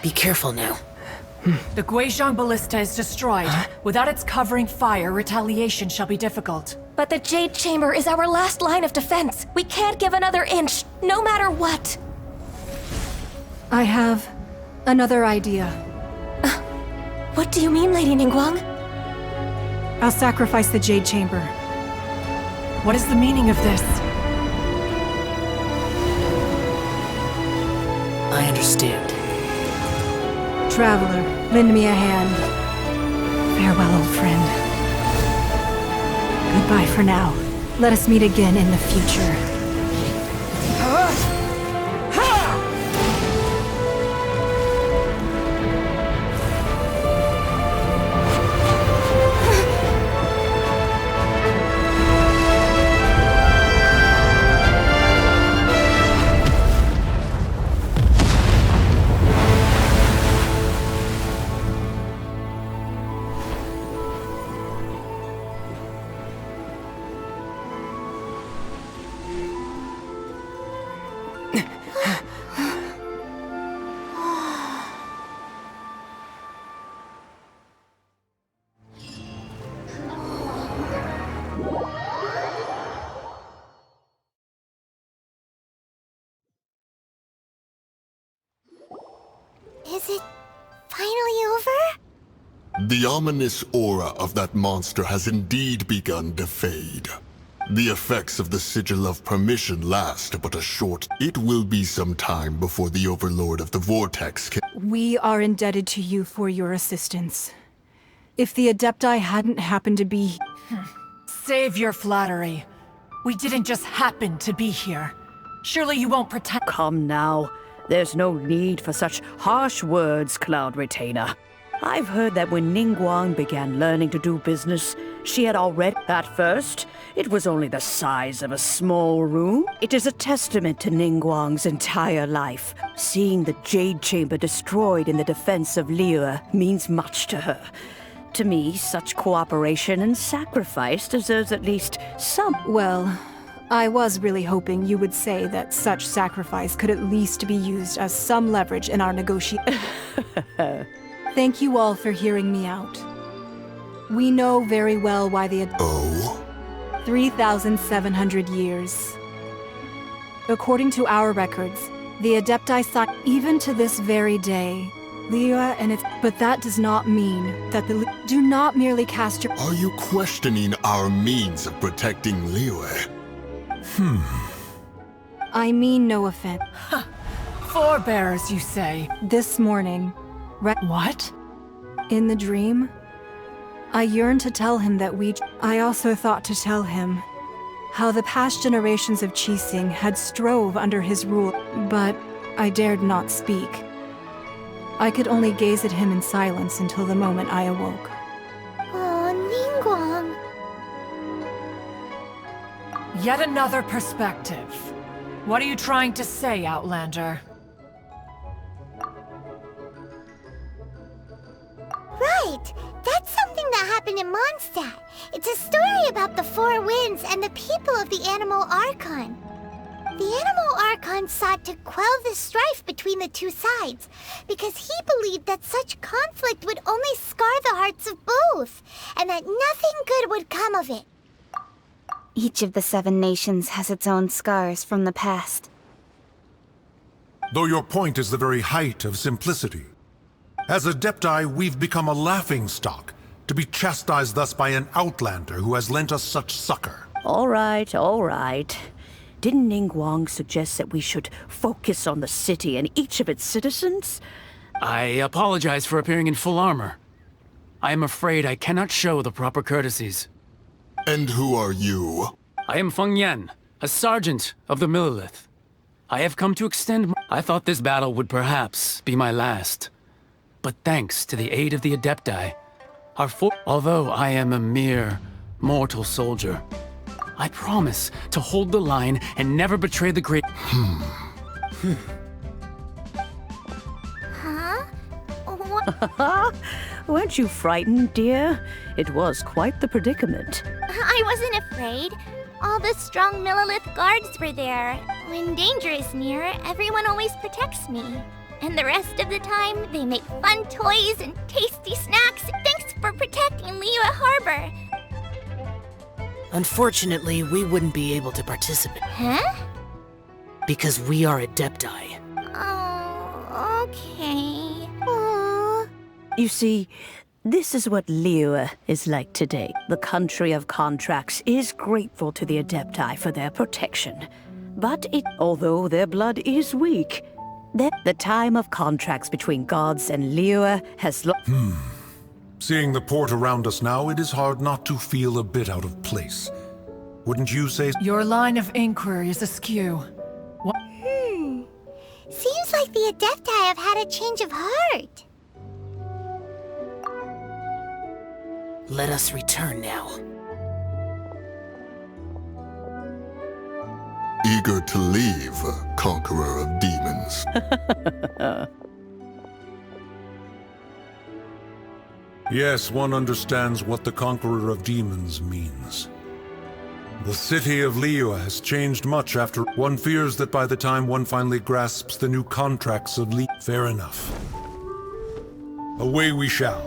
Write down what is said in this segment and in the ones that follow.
Be careful now. The Guizhong Ballista is destroyed. Without its covering fire, retaliation shall be difficult. But the Jade Chamber is our last line of defense. We can't give another inch, no matter what. I have another idea. What do you mean, Lady Ningguang? I'll sacrifice the Jade Chamber. What is the meaning of this? I understand. Traveler, lend me a hand. Farewell, old friend. Goodbye for now. Let us meet again in the future. Is it finally over? The ominous aura of that monster has indeed begun to fade. The effects of the Sigil of Permission last but a short... It will be some time before the Overlord of the Vortex can... We are indebted to you for your assistance. If the Adepti hadn't happened to be... Save your flattery. We didn't just happen to be here. Surely you won't pretend— Come now. There's no need for such harsh words, Cloud Retainer. I've heard that when Ningguang began learning to do business, she had already... At first, it was only the size of a small room. It is a testament to Ningguang's entire life. Seeing the Jade Chamber destroyed in the defense of Liyue means much to her. To me, such cooperation and sacrifice deserves at least some... Well, I was really hoping you would say that such sacrifice could at least be used as some leverage in our negotiation. Thank you all for hearing me out. We know very well why the... 3,700 years. According to our records, the Adepti signed even to this very day. Liyue and its... But that does not mean that the... Do not merely cast your... Are you questioning our means of protecting Liyue? I mean no offense. Forebears, you say? This morning... What? In the dream, I yearned to tell him that I also thought to tell him how the past generations of Qixing had strove under his rule, but I dared not speak. I could only gaze at him in silence until the moment I awoke. Oh, Ningguang. Yet another perspective. What are you trying to say, Outlander? Right! That's something that happened in Mondstadt. It's a story about the Four Winds and the people of the Animal Archon. The Animal Archon sought to quell the strife between the two sides, because he believed that such conflict would only scar the hearts of both, and that nothing good would come of it. Each of the 7 nations has its own scars from the past. Though your point is the very height of simplicity. As Adepti, we've become a laughingstock, to be chastised thus by an outlander who has lent us such succor. All right, all right. Didn't Ningguang suggest that we should focus on the city and each of its citizens? I apologize for appearing in full armor. I am afraid I cannot show the proper courtesies. And who are you? I am Feng Yan, a sergeant of the Millilith. I have come to extend I thought this battle would perhaps be my last. But thanks to the aid of the Adepti, although I am a mere mortal soldier, I promise to hold the line and never betray the great... Huh? What? Weren't you frightened, dear? It was quite the predicament. I wasn't afraid. All the strong Millilith guards were there. When danger is near, everyone always protects me. And the rest of the time, they make fun toys and tasty snacks. Thanks for protecting Liyue Harbor. Unfortunately, we wouldn't be able to participate. Huh? Because we are Adepti. Oh, okay. Aww. You see, this is what Liyue is like today. The country of contracts is grateful to the Adepti for their protection. But although their blood is weak, the time of contracts between gods and Liyue has Seeing the port around us now, it is hard not to feel a bit out of place. Wouldn't you say? Your line of inquiry is askew. Seems like the Adepti have had a change of heart. Let us return now. Eager to leave, conqueror of demons. Yes, one understands what the Conqueror of Demons means. The city of Liyue has changed much after one fears that by the time one finally grasps the new contracts of Liyue. Fair enough. Away we shall.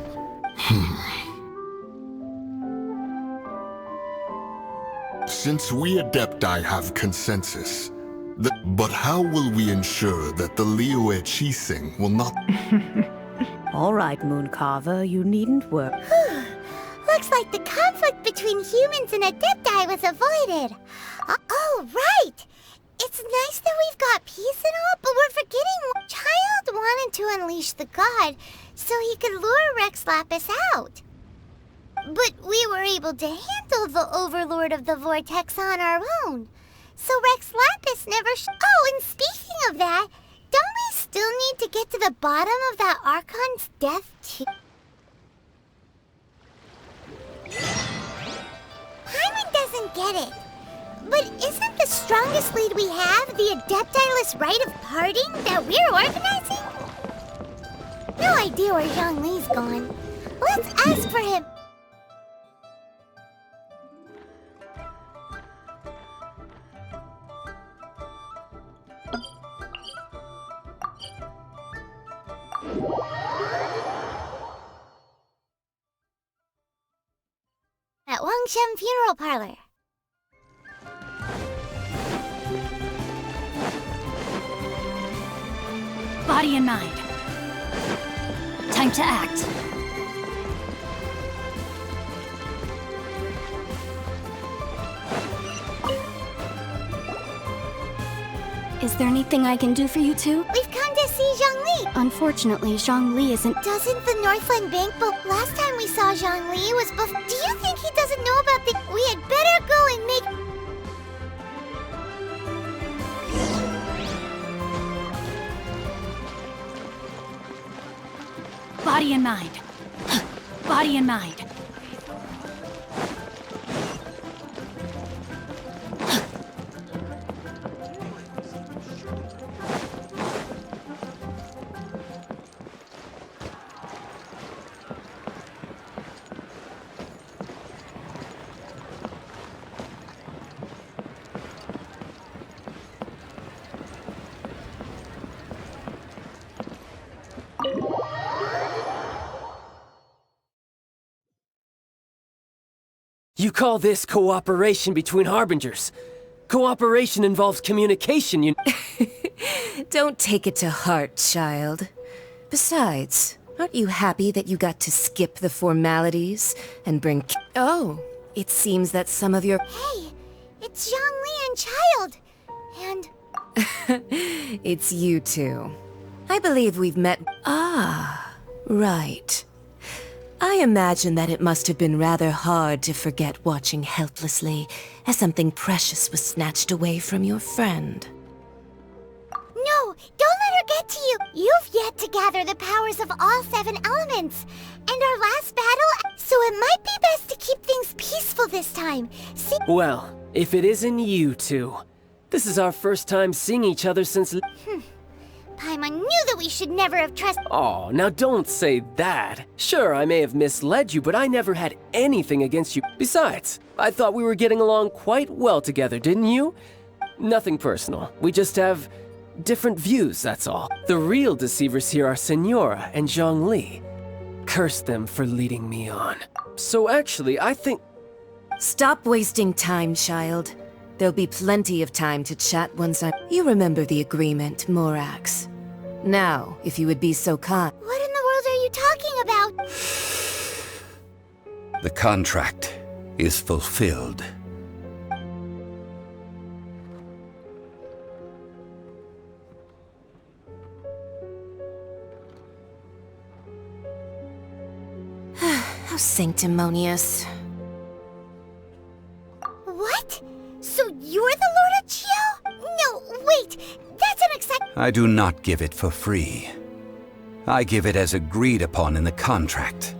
Since we Adepti have consensus, but how will we ensure that the liyue Qixing will not... All right, Mooncarver, you needn't worry. Looks like the conflict between humans and Adepti was avoided. Oh, right! It's nice that we've got peace and all, but we're forgetting one child wanted to unleash the god so he could lure Rex Lapis out. But we were able to handle the Overlord of the Vortex on our own. So Rex Lapis never Oh, and speaking of that, don't we still need to get to the bottom of that Archon's death too? Paimon doesn't get it. But isn't the strongest lead we have the Adeptiless rite of parting that we're organizing? No idea where Zhongli's gone. Let's ask for him. At Wangshem Funeral Parlor. Body and mind. Time to act. Is there anything I can do for you two? We've come to see Zhongli. Unfortunately, Zhongli isn't... Doesn't the Northland Bank, but last time we saw Zhongli was before... Do you think he doesn't know about the... We had better go and make... Body and mind. Body and mind. You call this cooperation between Harbingers? Cooperation involves communication, you... Don't take it to heart, child. Besides, aren't you happy that you got to skip the formalities and bring... Oh, it seems that some of your... Hey, it's Zhongli and Child. And... It's you two. I believe we've met... Ah, right. I imagine that it must have been rather hard to forget watching helplessly as something precious was snatched away from your friend. No, don't let her get to you. You've yet to gather the powers of all 7 elements. And our last battle, so it might be best to keep things peaceful this time. See? Well, if it isn't you two. This is our first time seeing each other since... Paimon knew that we should never have trusted... Oh, now don't say that. Sure, I may have misled you, but I never had anything against you. Besides, I thought we were getting along quite well together, didn't you? Nothing personal. We just have different views, that's all. The real deceivers here are Senora and Zhongli. Curse them for leading me on. So actually, I think... Stop wasting time, child. There'll be plenty of time to chat once I'm... You remember the agreement, Morax. Now, if you would be so kind... What in the world are you talking about? The contract is fulfilled. How sanctimonious. What? So you're the Lord of Chiao? No, wait! That's unacceptable! I do not give it for free. I give it as agreed upon in the contract.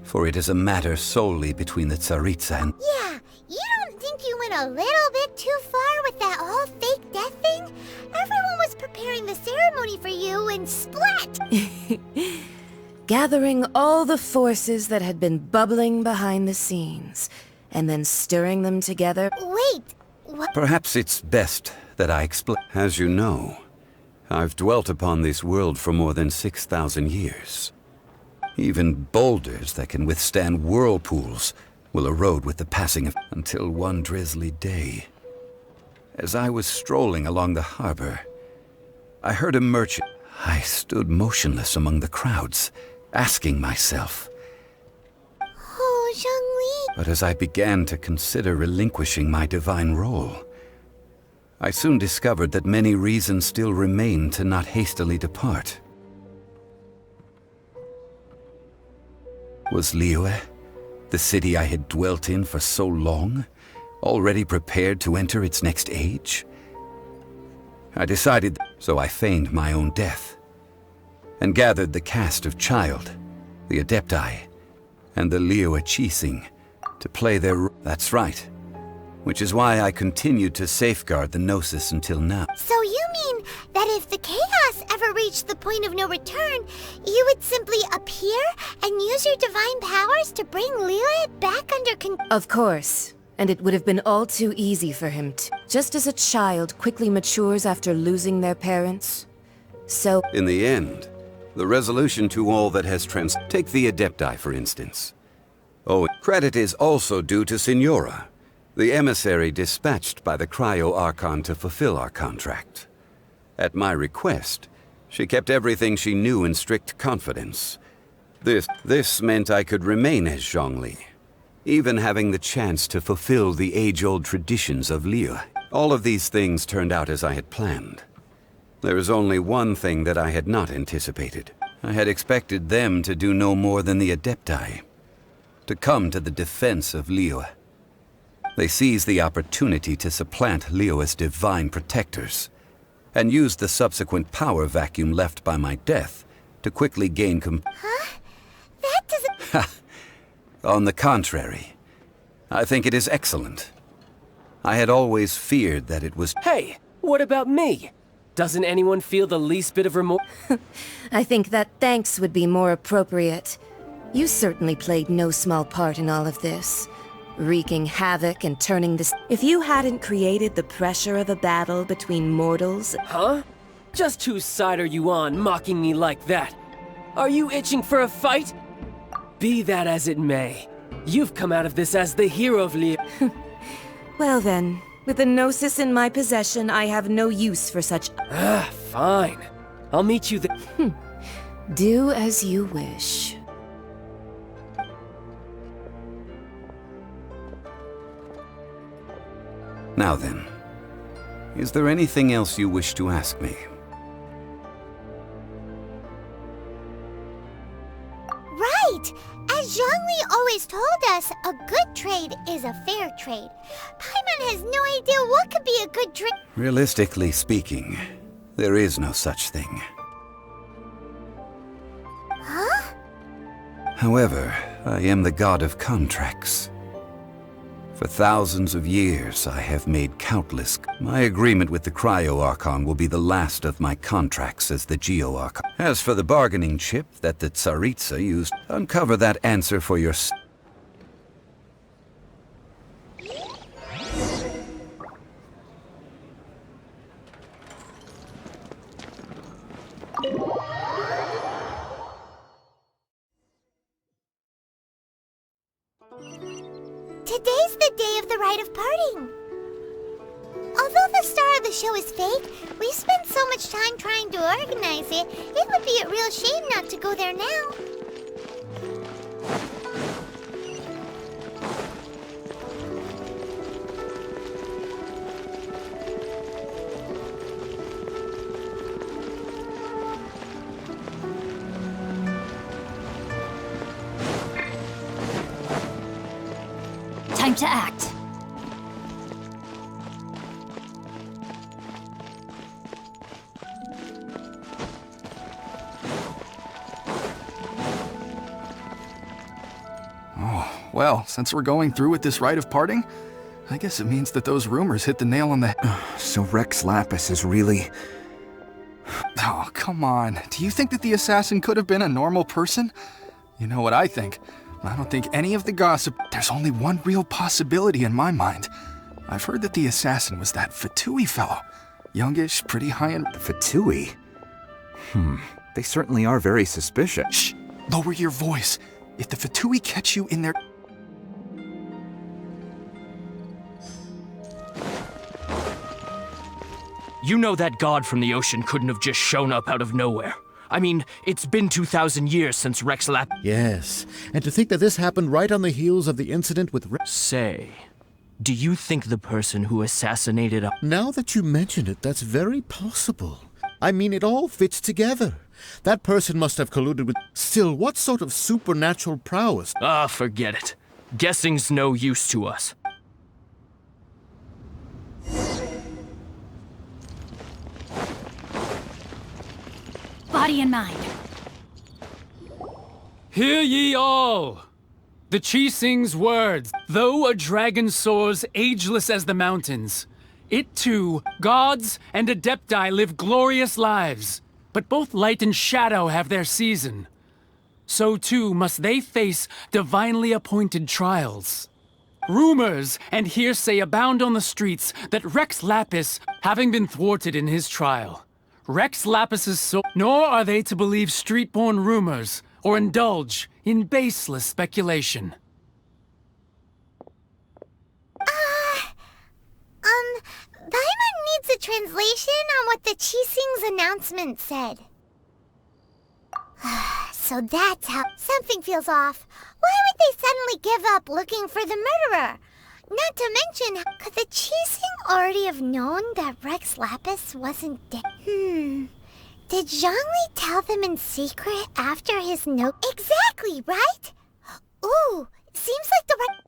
For it is a matter solely between the Tsaritsa and... Yeah, you don't think you went a little bit too far with that whole fake death thing? Everyone was preparing the ceremony for you and splat! Gathering all the forces that had been bubbling behind the scenes, and then stirring them together. Wait, what? Perhaps it's best that I explain. As you know, I've dwelt upon this world for more than 6,000 years. Even boulders that can withstand whirlpools will erode with the passing of... Until one drizzly day, as I was strolling along the harbor, I heard a merchant. I stood motionless among the crowds, asking myself... Oh, Zhongli. But as I began to consider relinquishing my divine role, I soon discovered that many reasons still remained to not hastily depart. Was Liyue, the city I had dwelt in for so long, already prepared to enter its next age? I decided, so I feigned my own death, and gathered the cast of Child, the Adepti, and the liyue Qixing to play their... That's right. Which is why I continued to safeguard the Gnosis until now. So you mean that if the chaos ever reached the point of no return, you would simply appear and use your divine powers to bring Liyue back under control? Of course. And it would have been all too easy for him to... Just as a child quickly matures after losing their parents, so... In the end, the resolution to all that has Take the Adepti, for instance. Oh, credit is also due to Senora, the emissary dispatched by the Cryo-Archon to fulfill our contract. At my request, she kept everything she knew in strict confidence. This meant I could remain as Zhongli, even having the chance to fulfill the age-old traditions of Liyue. All of these things turned out as I had planned. There is only one thing that I had not anticipated. I had expected them to do no more than the Adepti, to come to the defense of Liyue. They seized the opportunity to supplant Liyue's divine protectors, and used the subsequent power vacuum left by my death to quickly gain Huh? That doesn't... On the contrary, I think it is excellent. I had always feared that it was... Hey, what about me? Doesn't anyone feel the least bit of remorse? I think that thanks would be more appropriate. You certainly played no small part in all of this, wreaking havoc and turning this... If you hadn't created the pressure of a battle between mortals... Huh? Just whose side are you on, mocking me like that? Are you itching for a fight? Be that as it may, you've come out of this as the hero of Liyue. Well then, with the Gnosis in my possession, I have no use for such... Fine. I'll meet you there. Do as you wish. Now then, is there anything else you wish to ask me? Right! As Zhongli always told us, a good trade is a fair trade. Paimon has no idea what could be a good trade. Realistically speaking, there is no such thing. Huh? However, I am the god of contracts. For thousands of years, I have made countless... My agreement with the Cryo-Archon will be the last of my contracts as the Geo-Archon. As for the bargaining chip that the Tsaritsa used, uncover that answer for yourself. Today's the day of the rite of parting. Although the star of the show is fake, we've spent so much time trying to organize it, it would be a real shame not to go there now. Time to act. Well, since we're going through with this rite of parting, I guess it means that those rumors hit the nail on the head. So Rex Lapis is really... Oh, come on. Do you think that the assassin could have been a normal person? You know what I think. I don't think any of the gossip... There's only one real possibility in my mind. I've heard that the assassin was that Fatui fellow. Youngish, pretty high in... Fatui? They certainly are very suspicious. Shh! Lower your voice. If the Fatui catch you in their... You know that god from the ocean couldn't have just shown up out of nowhere. I mean, it's been 2,000 years since Rex Lapis... Yes, and to think that this happened right on the heels of the incident with Say, do you think the person who assassinated... Now that you mention it, that's very possible. I mean, it all fits together. That person must have colluded with... Still, what sort of supernatural prowess? Ah, forget it. Guessing's no use to us. Body and mind. Hear ye all! The Chi sings words. Though a dragon soars ageless as the mountains, it too, gods and adepti live glorious lives. But both light and shadow have their season. So too must they face divinely appointed trials. Rumors and hearsay abound on the streets that Rex Lapis, having been thwarted in his trial, Rex Lapis's soul, nor are they to believe street-born rumors or indulge in baseless speculation. Paimon needs a translation on what the Qixing's announcement said. So that's how... Something feels off. Why would they suddenly give up looking for the murderer? Not to mention, could the Qixing already have known that Rex Lapis wasn't dead? Did Zhongli tell them in secret after his note? Exactly, right? Ooh, seems like the right...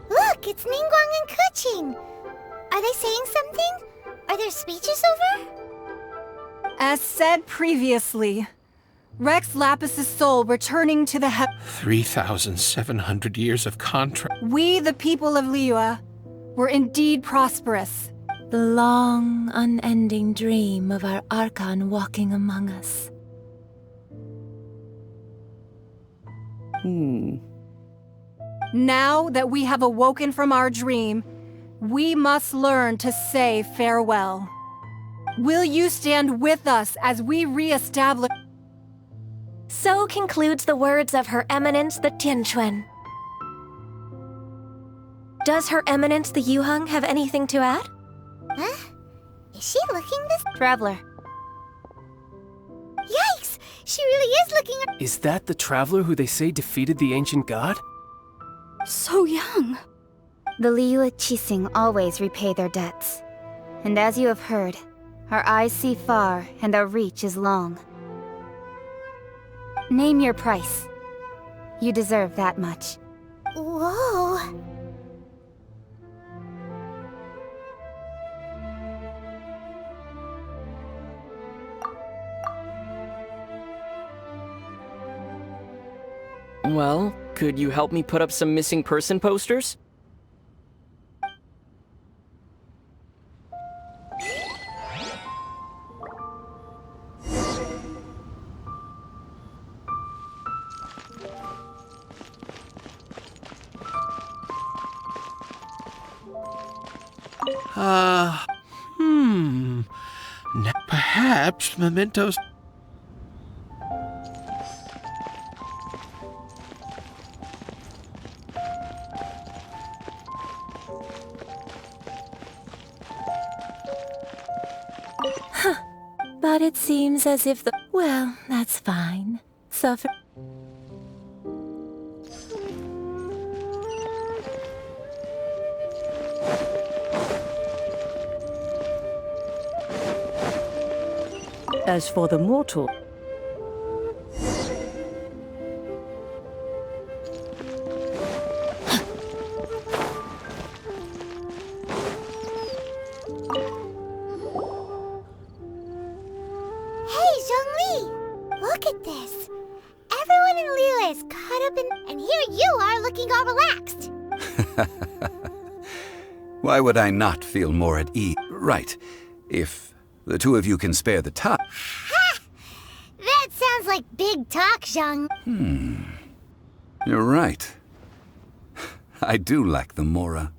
Look, it's Ningguang and Keqing. Are they saying something? Are their speeches over? As said previously, Rex Lapis's soul returning to the 3,700 years of contract. We, the people of Liyue, were indeed prosperous. The long, unending dream of our Archon walking among us. Now that we have awoken from our dream, we must learn to say farewell. Will you stand with us as we re-establish... So concludes the words of Her Eminence the Tianquan. Does Her Eminence the Yuheng have anything to add? Huh? Is she looking this... Traveler. Yikes! She really is looking at... Is that the traveler who they say defeated the ancient god? So young. The liyue Qixing always repay their debts. And as you have heard, our eyes see far and our reach is long. Name your price. You deserve that much. Whoa. Well, could you help me put up some missing person posters? Perhaps mementos... But it seems as if the... Well, that's fine. Suffer... As for the mortal... Look at this. Everyone in Liyue is caught up in... And here you are looking all relaxed. Why would I not feel more at ease? Right. If the two of you can spare the time. Ha! That sounds like big talk, Zhang. You're right. I do lack the Mora.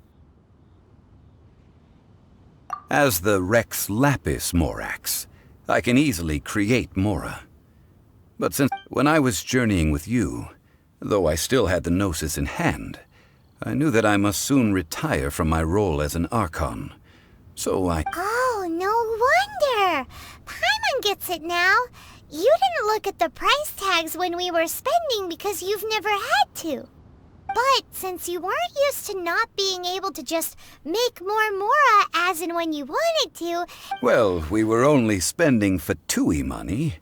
As the Rex Lapis Morax, I can easily create Mora. But since when I was journeying with you, though I still had the Gnosis in hand, I knew that I must soon retire from my role as an Archon. So I... Oh, no wonder! Paimon gets it now. You didn't look at the price tags when we were spending because you've never had to. But since you weren't used to not being able to just make more Mora as and when you wanted to... Well, we were only spending Fatui money.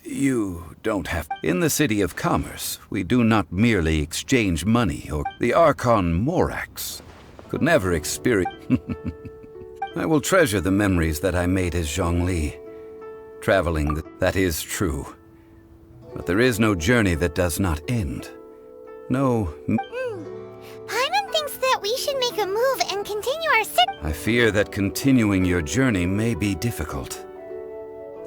You don't have... In the City of Commerce, we do not merely exchange money, or the Archon Morax could never experience... I will treasure the memories that I made as Zhongli. Traveling, that is true. But there is no journey that does not end. No... Paimon thinks that we should make a move and continue our I fear that continuing your journey may be difficult.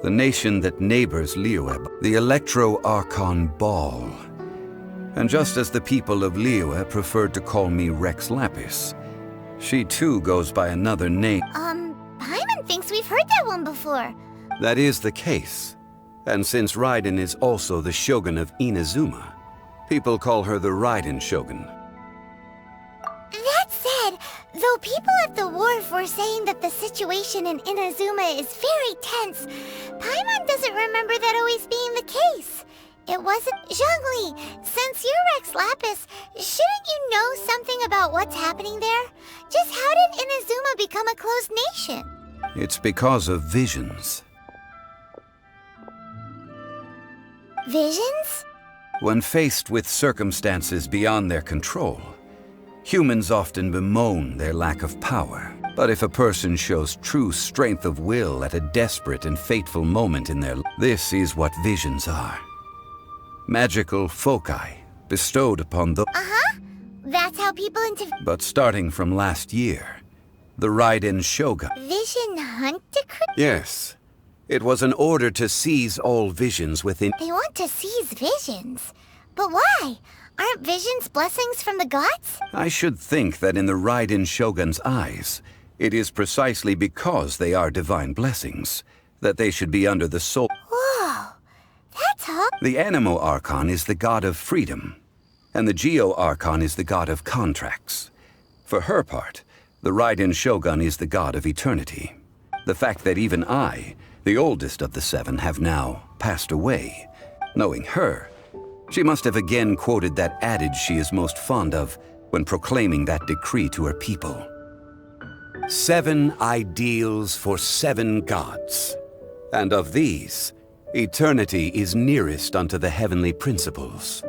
The nation that neighbors Liyue, the Electro-Archon Ball. And just as the people of Liyue preferred to call me Rex Lapis, she too goes by another name. Paimon thinks we've heard that one before. That is the case. And since Raiden is also the Shogun of Inazuma, people call her the Raiden Shogun. That said, though people at the wharf were saying that the situation in Inazuma is very tense, Paimon doesn't remember that always being the case. It wasn't... Zhongli, since you're Rex Lapis, shouldn't you know something about what's happening there? Just how did Inazuma become a closed nation? It's because of visions. Visions? When faced with circumstances beyond their control, humans often bemoan their lack of power. But if a person shows true strength of will at a desperate and fateful moment in their life, this is what visions are. Magical foci bestowed upon the... That's how people But starting from last year, the Raiden Shogun... Vision Hunt Decree? Yes. It was an order to seize all visions within... They want to seize visions? But why? Aren't visions blessings from the gods? I should think that in the Raiden Shogun's eyes, it is precisely because they are divine blessings that they should be under the soul... Whoa! That's all... The Animo Archon is the god of freedom, and the Geo Archon is the god of contracts. For her part, the Raiden Shogun is the god of eternity. The fact that even I, the oldest of the seven, have now passed away, knowing her, she must have again quoted that adage she is most fond of when proclaiming that decree to her people. 7 ideals for 7 gods, and of these, eternity is nearest unto the heavenly principles.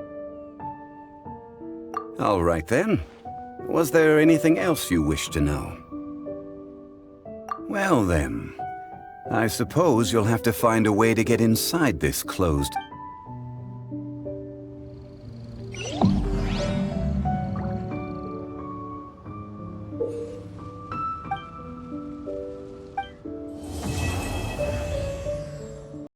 All right then. Was there anything else you wish to know? Well then, I suppose you'll have to find a way to get inside this closed...